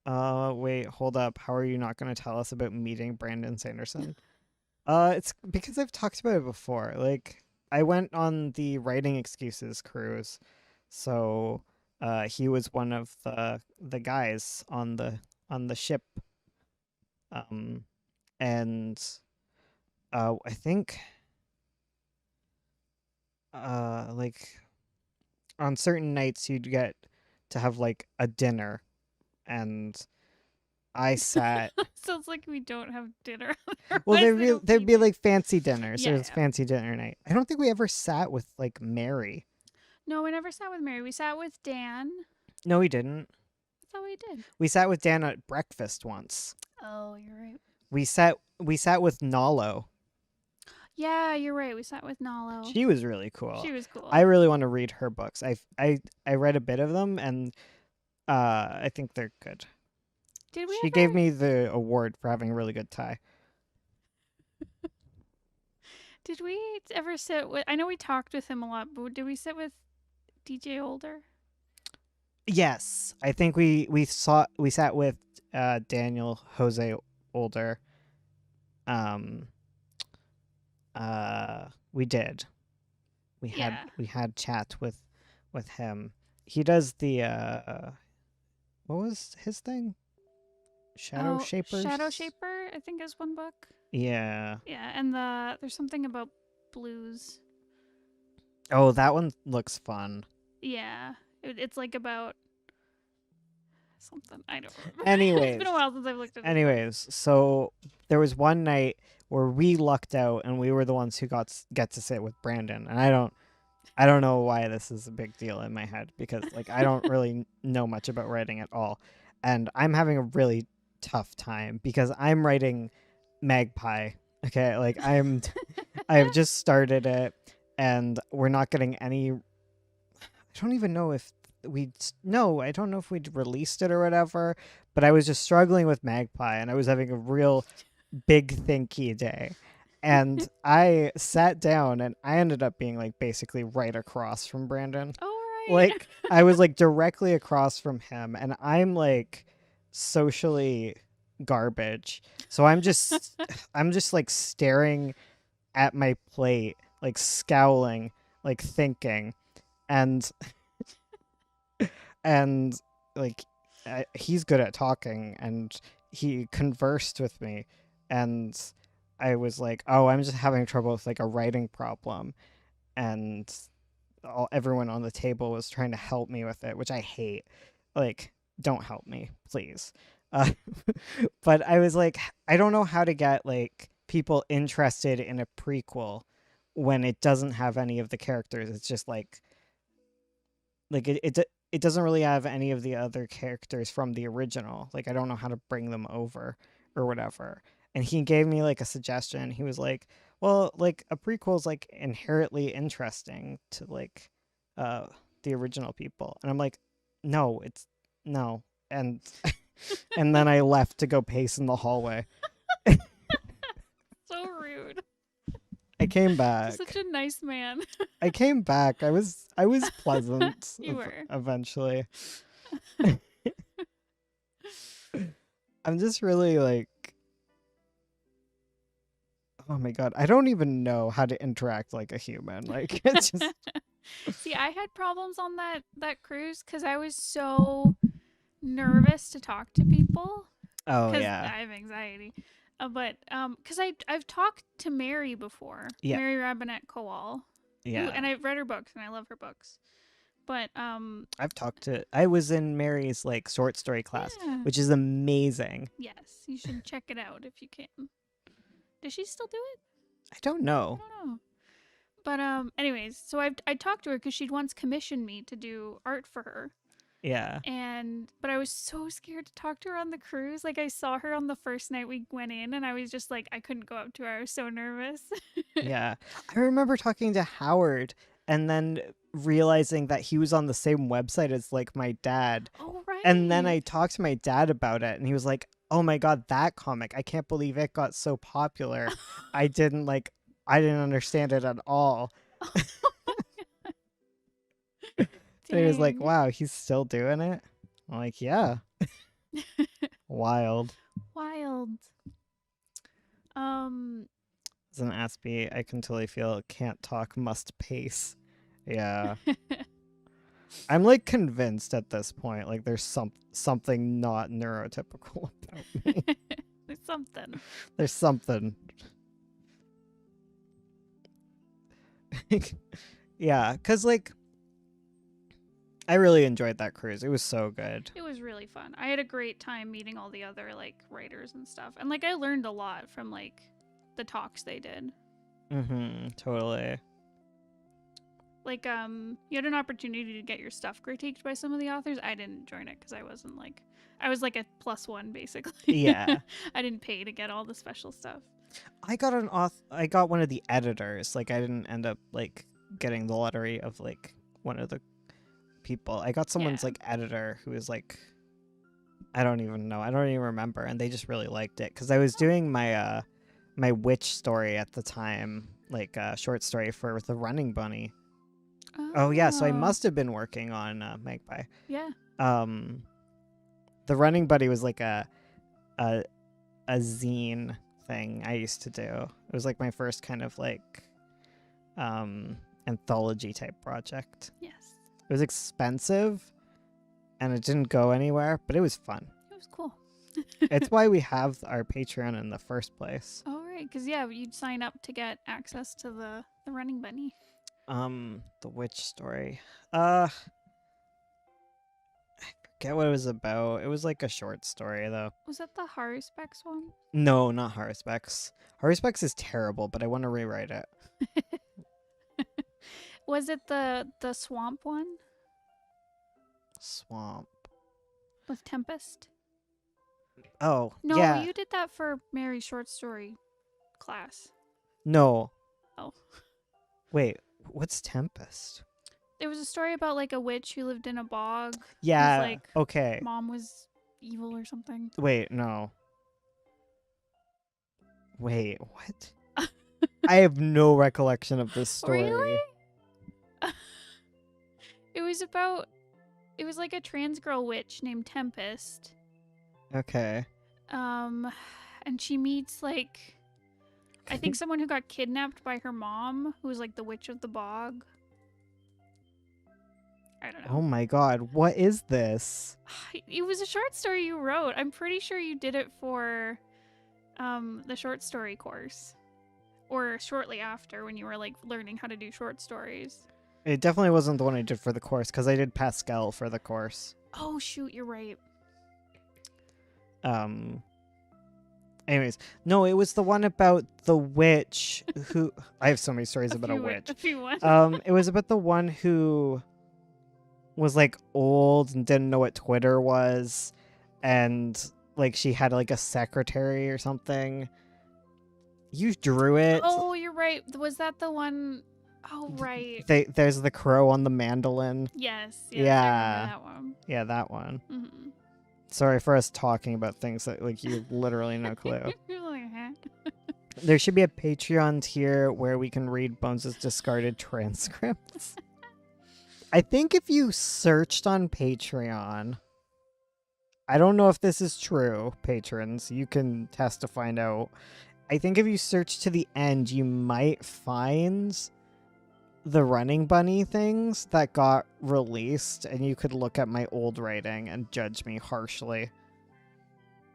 Wait, hold up. How are you not going to tell us about meeting Brandon Sanderson? It's because I've talked about it before. Like, I went on the writing excuses cruise, so he was one of the guys on the ship. Um, and I think like on certain nights you'd get to have like a dinner, and I sat. Sounds like we don't have dinner. Well, Otherwise, they don't there'd feed be you. like fancy dinners. Yeah, There's yeah. fancy dinner night. I don't think we ever sat with like Mary. No, we never sat with Mary. We sat with Dan. No, we didn't. I thought we did. We sat with Dan at breakfast once. Oh, you're right. We sat with Nalo. Yeah, you're right. We sat with Nalo. She was really cool. She was I cool. really want to read her books. I read a bit of them, and I think they're good. Did we She gave ever? me the award for having a really good tie. Did we ever sit with? I know we talked with him a lot, but did we sit with DJ Older? Yes, I think we sat with Daniel Jose Older. Um, we did. Yeah. We had chat with him. He does the what was his thing? Shadow Oh, Shapers. Shadow Shaper, I think is one book. Yeah. Yeah, and there's something about blues. Oh, that one looks fun. Yeah, it's like about something. I don't remember. It's been Anyways, a while since I've looked at his book. anyways, so there was one night where we lucked out and we were the ones who get to sit with Brandon. And I don't know why this is a big deal in my head because like I don't really know much about writing at all. And I'm having a really tough time because I'm writing Magpie. Okay, like I've just started it and we're not getting any. I don't even know if we no, I don't know if we'd released it or whatever, but I was just struggling with Magpie and I was having a real big thinky day. And I sat down and I ended up being like basically right across from Brandon. Oh right. Like I was like directly across from him and I'm like socially garbage. So I'm just like staring at my plate, like scowling, like thinking. And and like he's good at talking and he conversed with me and I was like, "Oh, I'm just having trouble with like a writing problem." And everyone on the table was trying to help me with it, which I hate. Like, don't help me, please. Uh, but I was like, I don't know how to get like people interested in a prequel when it doesn't have any of the characters. It's just it doesn't really have any of the other characters from the original. Like I don't know how to bring them over or whatever. And he gave me like a suggestion. He was like, "Well, like a prequel is like inherently interesting to like uh the original people." And I'm like, "No, it's no." And and then I left to go pace in the hallway. So rude. I came You're such back. a nice man. I came back. I was pleasant You were. eventually. I'm just really like, oh my god, I don't even know how to interact like a human. Like it's just See, I had problems on that cruise because I was so nervous to talk to people oh because yeah. I have anxiety. But because I've talked to Mary before, Yeah. Mary Robinette Kowal, who Yeah. and I've read her books and I love her books. But I was in Mary's like short story class, yeah, which is amazing. yes, you should check it out if you can. Does she still do it? I don't I know. don't know. But anyways, so I talked to her because she'd once commissioned me to do art for her, Yeah. and but I was so scared to talk to her on the cruise. Like I saw her on the first night we went in, and I was just like I couldn't go up to her. I was so nervous. Yeah. I remember talking to Howard and then realizing that he was on the same website as like my dad. Oh And then right. I talked to my dad about it and he was like, "Oh my god, that comic. I can't believe it got so popular. I didn't like I didn't understand it at all." And he was like, Dang. "Wow, he's still doing it?" I'm like, "Yeah." Wild. Wild. Um, As an Aspie, I can totally feel can't talk, must pace. Yeah. I'm like convinced at this point, like there's something not neurotypical about me. there's something. There's something. Yeah, because like I really enjoyed that cruise. It was so good. It was really fun. I had a great time meeting all the other like writers and stuff. And like I learned a lot from like the talks they did. Totally. Like you had an opportunity to get your stuff critiqued by some of the authors. I didn't join it because I was like a +1 basically. Yeah. I didn't pay to get all the special stuff. I got one of the editors. Like I didn't end up like getting the lottery of like one of the people. I got someone's like editor who was like, I don't even know. I don't even remember. And they just really liked it because I was doing my my witch story at the time, like a short story for the Running Bunny. Oh yeah, so I must have been working on Magpie. Yeah. The Running Bunny was like a zine thing I used to do. It was like my first kind of like anthology type project. Yes. It was expensive and it didn't go anywhere, but it was fun. It was cool. It's why we have our Patreon in the first place. Oh right, because yeah, you'd sign up to get access to the Running Bunny. The witch story. I forget what it was about. It was like a short story though. Was that the Haruspex one? No, not Haruspex. Haruspex is terrible, but I want to rewrite it. Was it the swamp one Swamp. with Tempest? Oh, No, yeah. you did that for Mary's short story class. No. Oh. Wait, what's Tempest? There was a story about like a witch who lived in a bog. Yeah. Whose, like, okay. mom was evil or something. Wait, no. Wait, what? I have no recollection of this story. Really? It was like a trans girl witch named Tempest. Okay. And she meets like I think someone who got kidnapped by her mom, who was like the witch of the bog. I don't know. Oh my god, what is this? It was a short story you wrote. I'm pretty sure you did it for the short story course. Or shortly after when you were like learning how to do short stories. It definitely wasn't the one I did for the course because I did Pascal for the course. Oh shoot, you're right. Anyways, no, it was the one about the witch who I have so many stories about a witch. A few ones. It was about the one who was like old and didn't know what Twitter was, and like she had like a secretary or something. You drew it. Oh, you're right. Was that the one? Oh, right. There's the crow on the mandolin. Yes. Yeah. I remember that one. Yeah, that one. Mm-hmm. Sorry for us talking about things that like you literally no clue. You're like, huh? There should be a Patreon tier where we can read Bones' discarded transcripts. I think if you searched on Patreon, I don't know if this is true, patrons. You can test to find out. I think if you search to the end, you might find the Running Bunny things that got released, and you could look at my old writing and judge me harshly.